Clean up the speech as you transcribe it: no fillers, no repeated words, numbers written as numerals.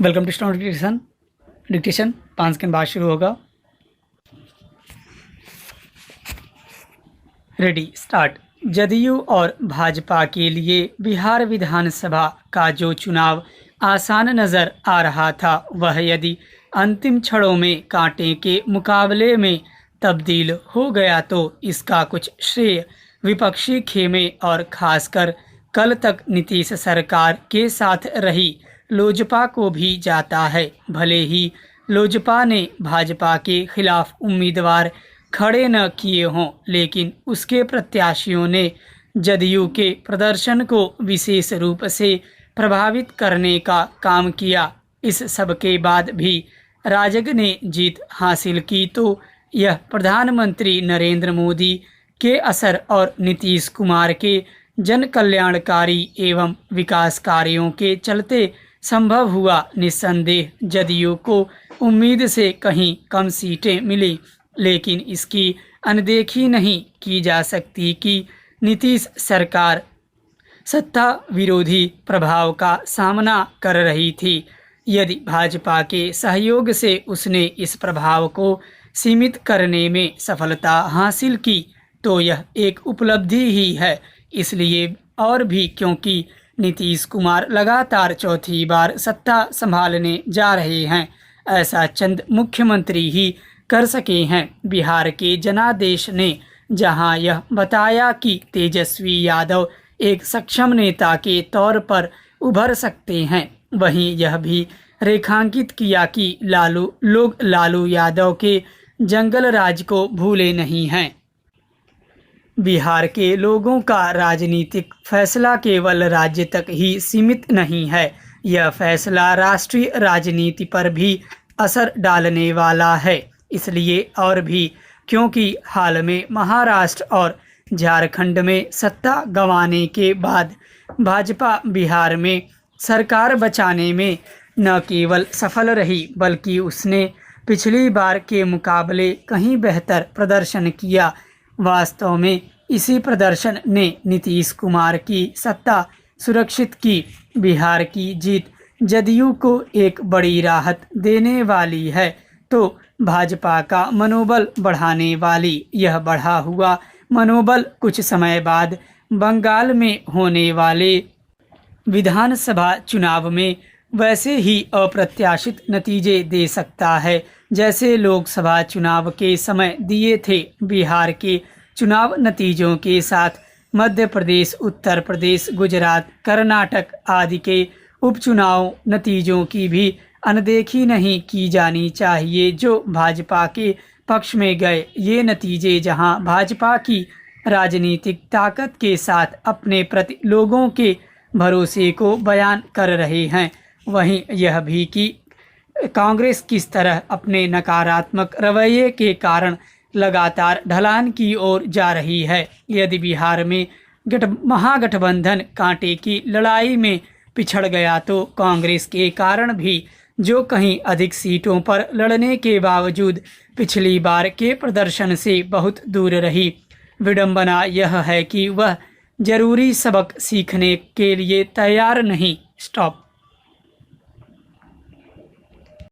Welcome to student dictation 5 के बाद शुरू होगा। Ready start. जदयू और भाजपा के लिए बिहार विधानसभा का जो चुनाव आसान नज़र आ रहा था, वह यदि अंतिम क्षणों में कांटे के मुकाबले में तब्दील हो गया तो इसका कुछ श्रेय विपक्षी खेमे और खासकर कल तक नीतीश सरकार के साथ रही लोजपा को भी जाता है। भले ही लोजपा ने भाजपा के खिलाफ उम्मीदवार खड़े न किए हों, लेकिन उसके प्रत्याशियों ने जदयू के प्रदर्शन को विशेष रूप से प्रभावित करने का काम किया। इस सब के बाद भी राजग ने जीत हासिल की तो यह प्रधानमंत्री नरेंद्र मोदी के असर और नीतीश कुमार के जन कल्याणकारी एवं विकास कार्यों के चलते संभव हुआ। निस्संदेह जदयू को उम्मीद से कहीं कम सीटें मिली, लेकिन इसकी अनदेखी नहीं की जा सकती कि नीतीश सरकार सत्ता विरोधी प्रभाव का सामना कर रही थी। यदि भाजपा के सहयोग से उसने इस प्रभाव को सीमित करने में सफलता हासिल की तो यह एक उपलब्धि ही है। इसलिए और भी क्योंकि नीतीश कुमार लगातार चौथी बार सत्ता संभालने जा रहे हैं। ऐसा चंद मुख्यमंत्री ही कर सके हैं। बिहार के जनादेश ने जहां यह बताया कि तेजस्वी यादव एक सक्षम नेता के तौर पर उभर सकते हैं, वहीं यह भी रेखांकित किया कि लोग लालू यादव के जंगल राज को भूले नहीं हैं। बिहार के लोगों का राजनीतिक फैसला केवल राज्य तक ही सीमित नहीं है, यह फैसला राष्ट्रीय राजनीति पर भी असर डालने वाला है। इसलिए और भी क्योंकि हाल में महाराष्ट्र और झारखंड में सत्ता गंवाने के बाद भाजपा बिहार में सरकार बचाने में न केवल सफल रही, बल्कि उसने पिछली बार के मुकाबले कहीं बेहतर प्रदर्शन किया। वास्तव में इसी प्रदर्शन ने नीतीश कुमार की सत्ता सुरक्षित की। बिहार की जीत जदयू को एक बड़ी राहत देने वाली है तो भाजपा का मनोबल बढ़ाने वाली। यह बढ़ा हुआ मनोबल कुछ समय बाद बंगाल में होने वाले विधानसभा चुनाव में वैसे ही अप्रत्याशित नतीजे दे सकता है जैसे लोकसभा चुनाव के समय दिए थे। बिहार के चुनाव नतीजों के साथ मध्य प्रदेश, उत्तर प्रदेश, गुजरात, कर्नाटक आदि के उपचुनाव नतीजों की भी अनदेखी नहीं की जानी चाहिए जो भाजपा के पक्ष में गए। ये नतीजे जहां भाजपा की राजनीतिक ताकत के साथ अपने प्रति लोगों के भरोसे को बयान कर रहे हैं, वहीं यह भी कि कांग्रेस किस तरह अपने नकारात्मक रवैये के कारण लगातार ढलान की ओर जा रही है। यदि बिहार में महागठबंधन कांटे की लड़ाई में पिछड़ गया तो कांग्रेस के कारण भी जो कहीं अधिक सीटों पर लड़ने के बावजूद पिछली बार के प्रदर्शन से बहुत दूर रही। विडंबना यह है कि वह जरूरी सबक सीखने के लिए तैयार नहीं। स्टॉप।